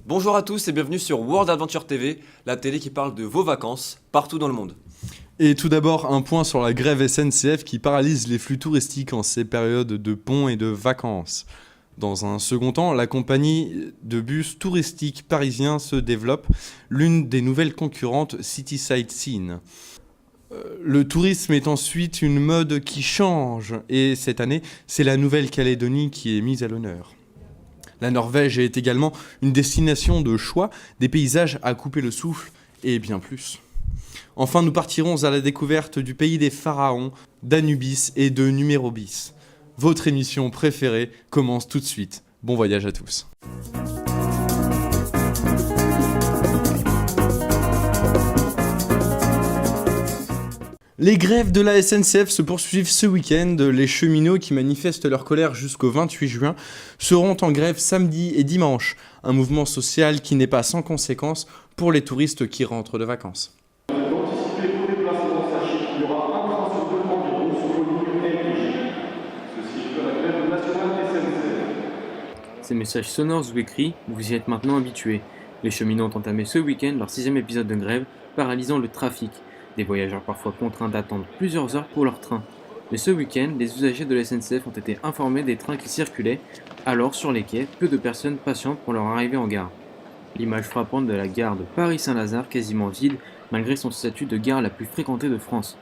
Bonjour à tous et bienvenue sur World Adventure TV, la télé qui parle de vos vacances partout dans le monde. Et tout d'abord, un point sur la grève SNCF qui paralyse les flux touristiques en ces périodes de ponts et de vacances. Dans un second temps, la compagnie de bus touristiques parisiens se développe, l'une des nouvelles concurrentes City Sightseeing. Le tourisme est ensuite une mode qui change, et cette année, c'est la Nouvelle-Calédonie qui est mise à l'honneur. La Norvège est également une destination de choix, des paysages à couper le souffle et bien plus. Enfin, nous partirons à la découverte du pays des pharaons, d'Anubis et de Numérobis. Votre émission préférée commence tout de suite. Bon voyage à tous. Les grèves de la SNCF se poursuivent ce week-end. Les cheminots qui manifestent leur colère jusqu'au 28 juin seront en grève samedi et dimanche. Un mouvement social qui n'est pas sans conséquences pour les touristes qui rentrent de vacances. Ces messages sonores ou écrits, vous y êtes maintenant habitués. Les cheminots ont entamé ce week-end leur 6e épisode de grève, paralysant le trafic. Des voyageurs parfois contraints d'attendre plusieurs heures pour leur train. Mais ce week-end, les usagers de la SNCF ont été informés des trains qui circulaient, alors sur les quais, peu de personnes patientent pour leur arrivée en gare. L'image frappante de la gare de Paris-Saint-Lazare quasiment vide, malgré son statut de gare la plus fréquentée de France.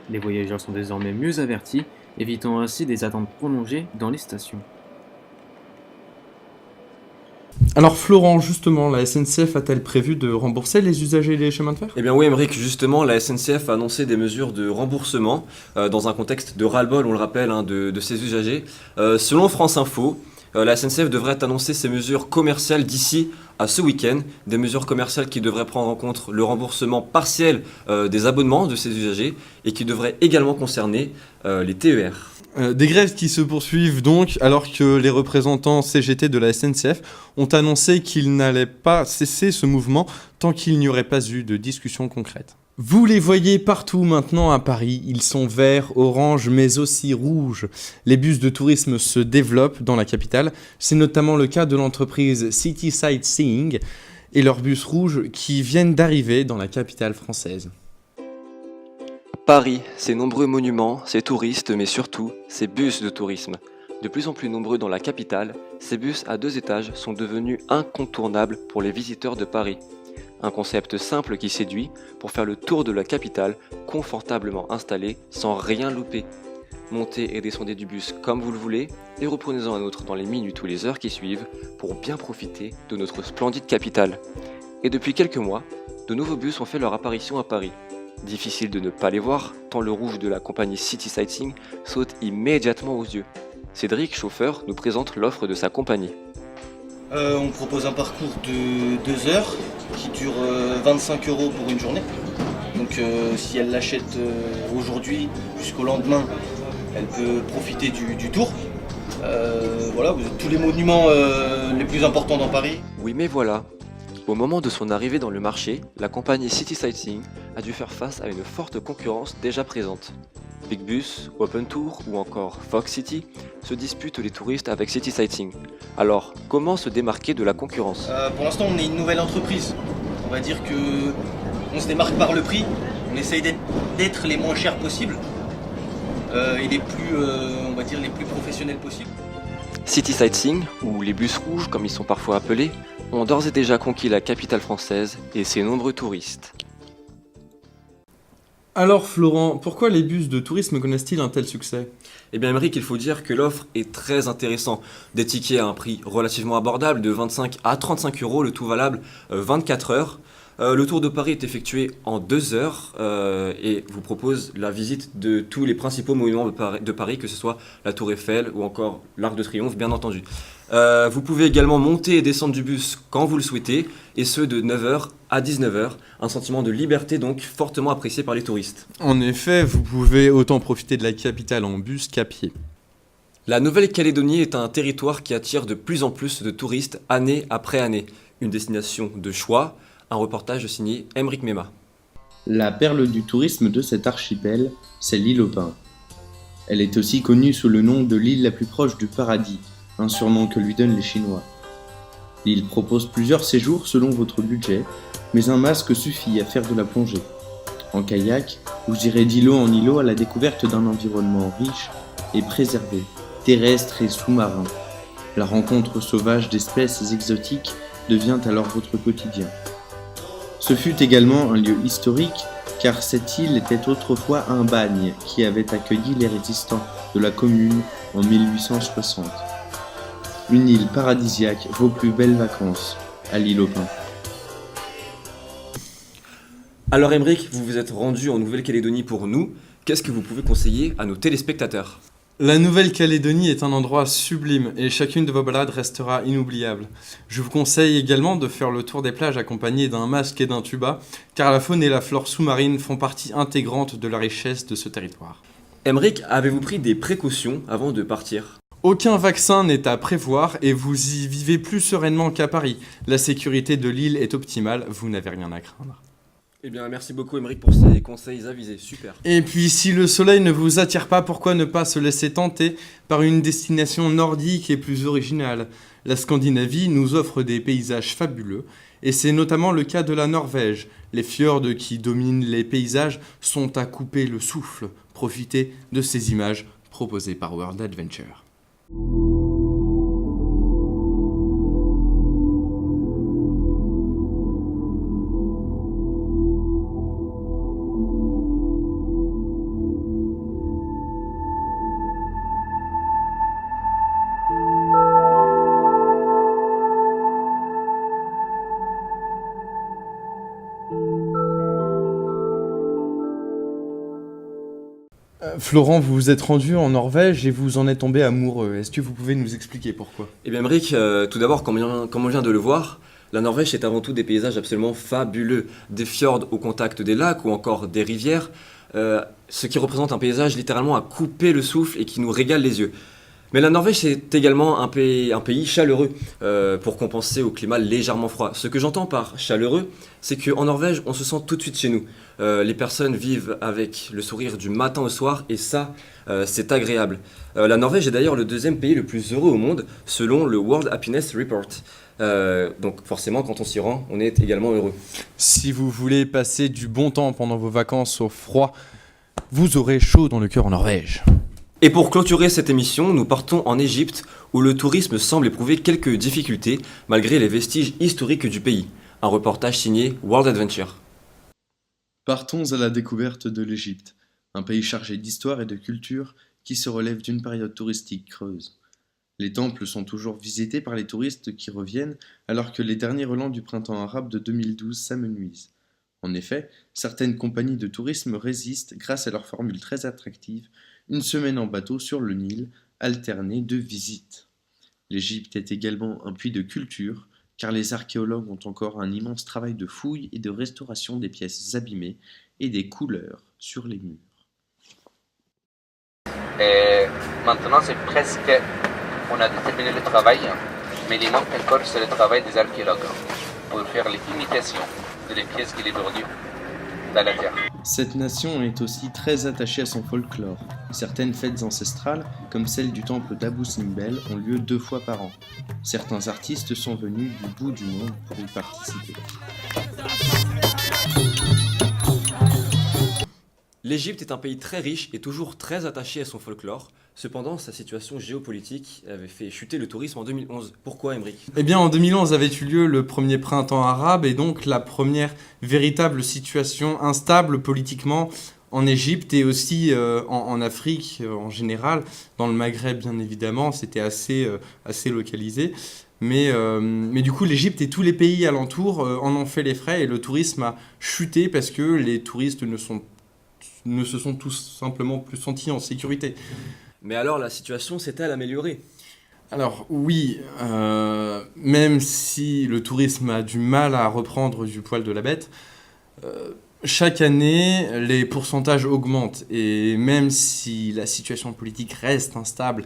Les voyageurs sont désormais mieux avertis, évitant ainsi des attentes prolongées dans les stations. Alors Florent, justement, la SNCF a-t-elle prévu de rembourser les usagers des chemins de fer ? Eh bien oui Émeric, justement la SNCF a annoncé des mesures de remboursement dans un contexte de ras-le-bol, on le rappelle, de ses usagers. Selon France Info, la SNCF devrait annoncer ces mesures commerciales d'ici à ce week-end, des mesures commerciales qui devraient prendre en compte le remboursement partiel des abonnements de ses usagers et qui devraient également concerner les TER. Des grèves qui se poursuivent donc alors que les représentants CGT de la SNCF ont annoncé qu'ils n'allaient pas cesser ce mouvement tant qu'il n'y aurait pas eu de discussion concrète. Vous les voyez partout maintenant à Paris, ils sont verts, orange mais aussi rouges. Les bus de tourisme se développent dans la capitale, c'est notamment le cas de l'entreprise City Sightseeing et leurs bus rouges qui viennent d'arriver dans la capitale française. Paris, ses nombreux monuments, ses touristes, mais surtout ses bus de tourisme. De plus en plus nombreux dans la capitale, ces bus à 2 étages sont devenus incontournables pour les visiteurs de Paris. Un concept simple qui séduit pour faire le tour de la capitale confortablement installé sans rien louper. Montez et descendez du bus comme vous le voulez et reprenez-en un autre dans les minutes ou les heures qui suivent pour bien profiter de notre splendide capitale. Et depuis quelques mois, de nouveaux bus ont fait leur apparition à Paris. Difficile de ne pas les voir, tant le rouge de la compagnie City Sightseeing saute immédiatement aux yeux. Cédric, chauffeur, nous présente l'offre de sa compagnie. On propose un parcours de 2 heures qui dure 25 € pour une journée. Donc si elle l'achète aujourd'hui jusqu'au lendemain, elle peut profiter du tour. Voilà, vous avez tous les monuments les plus importants dans Paris. Oui mais voilà. Au moment de son arrivée dans le marché, la compagnie City Sightseeing a dû faire face à une forte concurrence déjà présente. Big Bus, Open Tour ou encore Fox City se disputent les touristes avec City Sightseeing. Alors, comment se démarquer de la concurrence ? Pour l'instant, on est une nouvelle entreprise. On va dire que on se démarque par le prix. On essaye d'être les moins chers possibles et les plus, on va dire, les plus professionnels possibles. City Sightseeing, ou les bus rouges comme ils sont parfois appelés, ont d'ores et déjà conquis la capitale française et ses nombreux touristes. Alors Florent, pourquoi les bus de tourisme connaissent-ils un tel succès ? Eh bien Émeric, il faut dire que l'offre est très intéressante. Des tickets à un prix relativement abordable de 25 à 35 €, le tout valable 24 heures. Le tour de Paris est effectué en 2 heures et vous propose la visite de tous les principaux monuments de Paris, que ce soit la Tour Eiffel ou encore l'Arc de Triomphe, bien entendu. Vous pouvez également monter et descendre du bus quand vous le souhaitez, et ce de 9 h à 19 h. Un sentiment de liberté donc fortement apprécié par les touristes. En effet, vous pouvez autant profiter de la capitale en bus qu'à pied. La Nouvelle-Calédonie est un territoire qui attire de plus en plus de touristes année après année. Une destination de choix. Un reportage signé Émeric Mema. La perle du tourisme de cet archipel, c'est l'île aux Pins. Elle est aussi connue sous le nom de l'île la plus proche du paradis, un surnom que lui donnent les Chinois. L'île propose plusieurs séjours selon votre budget, mais un masque suffit à faire de la plongée. En kayak, vous irez d'îlot en îlot à la découverte d'un environnement riche et préservé, terrestre et sous-marin. La rencontre sauvage d'espèces exotiques devient alors votre quotidien. Ce fut également un lieu historique, car cette île était autrefois un bagne qui avait accueilli les résistants de la commune en 1860. Une île paradisiaque, vos plus belles vacances à l'île aux Pins. Alors Emeric, vous vous êtes rendu en Nouvelle-Calédonie pour nous. Qu'est-ce que vous pouvez conseiller à nos téléspectateurs ? La Nouvelle-Calédonie est un endroit sublime et chacune de vos balades restera inoubliable. Je vous conseille également de faire le tour des plages accompagné d'un masque et d'un tuba, car la faune et la flore sous-marine font partie intégrante de la richesse de ce territoire. Emeric, avez-vous pris des précautions avant de partir ? Aucun vaccin n'est à prévoir et vous y vivez plus sereinement qu'à Paris. La sécurité de l'île est optimale, vous n'avez rien à craindre. Eh bien, merci beaucoup Emeric pour ces conseils avisés, super. Et puis si le soleil ne vous attire pas, pourquoi ne pas se laisser tenter par une destination nordique et plus originale ? La Scandinavie nous offre des paysages fabuleux, et c'est notamment le cas de la Norvège. Les fjords qui dominent les paysages sont à couper le souffle. Profitez de ces images proposées par World Adventure. Florent, vous vous êtes rendu en Norvège et vous en êtes tombé amoureux. Est-ce que vous pouvez nous expliquer pourquoi ? Eh bien Emeric, tout d'abord, comme on vient de le voir, la Norvège c'est avant tout des paysages absolument fabuleux. Des fjords au contact des lacs ou encore des rivières, ce qui représente un paysage littéralement à couper le souffle et qui nous régale les yeux. Mais la Norvège c'est également un pays chaleureux pour compenser au climat légèrement froid. Ce que j'entends par chaleureux, c'est qu'en Norvège on se sent tout de suite chez nous. Les personnes vivent avec le sourire du matin au soir et ça c'est agréable. La Norvège est d'ailleurs le deuxième pays le plus heureux au monde selon le World Happiness Report. Donc forcément quand on s'y rend on est également heureux. Si vous voulez passer du bon temps pendant vos vacances au froid, vous aurez chaud dans le cœur en Norvège. Et pour clôturer cette émission, nous partons en Égypte où le tourisme semble éprouver quelques difficultés malgré les vestiges historiques du pays. Un reportage signé World Adventure. Partons à la découverte de l'Égypte, un pays chargé d'histoire et de culture qui se relève d'une période touristique creuse. Les temples sont toujours visités par les touristes qui reviennent alors que les derniers relents du printemps arabe de 2012 s'amenuisent. En effet, certaines compagnies de tourisme résistent grâce à leur formule très attractive, une semaine en bateau sur le Nil, alternée de visites. L'Égypte est également un puits de culture, car les archéologues ont encore un immense travail de fouille et de restauration des pièces abîmées et des couleurs sur les murs. Et maintenant, c'est presque... On a terminé le travail, mais il manque encore c'est le travail des archéologues pour faire les imitations des pièces qu'il est perdues dans la terre. Cette nation est aussi très attachée à son folklore. Certaines fêtes ancestrales, comme celle du temple d'Abou Simbel, ont lieu 2 fois par an. Certains artistes sont venus du bout du monde pour y participer. L'Égypte est un pays très riche et toujours très attaché à son folklore. Cependant, sa situation géopolitique avait fait chuter le tourisme en 2011. Pourquoi, Emeric ? Eh bien, en 2011 avait eu lieu le premier printemps arabe et donc la première véritable situation instable politiquement en Égypte et aussi en Afrique en général. Dans le Maghreb, bien évidemment, c'était assez localisé. Mais du coup, l'Égypte et tous les pays alentours en ont fait les frais et le tourisme a chuté parce que les touristes ne se sont tout simplement plus sentis en sécurité. Mais alors, la situation s'est-elle améliorée ? Alors oui, même si le tourisme a du mal à reprendre du poil de la bête, chaque année, les pourcentages augmentent. Et même si la situation politique reste instable,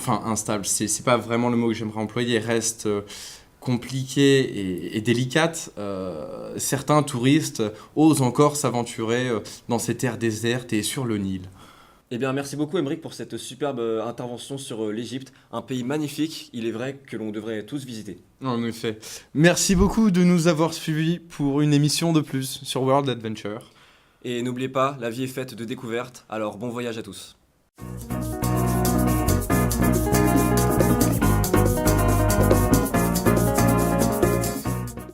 instable, c'est pas vraiment le mot que j'aimerais employer, reste compliquée et délicate, certains touristes osent encore s'aventurer dans ces terres désertes et sur le Nil. Eh bien, merci beaucoup, Emeric, pour cette superbe intervention sur l'Égypte, un pays magnifique, il est vrai que l'on devrait tous visiter. En effet. Merci beaucoup de nous avoir suivis pour une émission de plus sur World Adventure. Et n'oubliez pas, la vie est faite de découvertes, alors bon voyage à tous.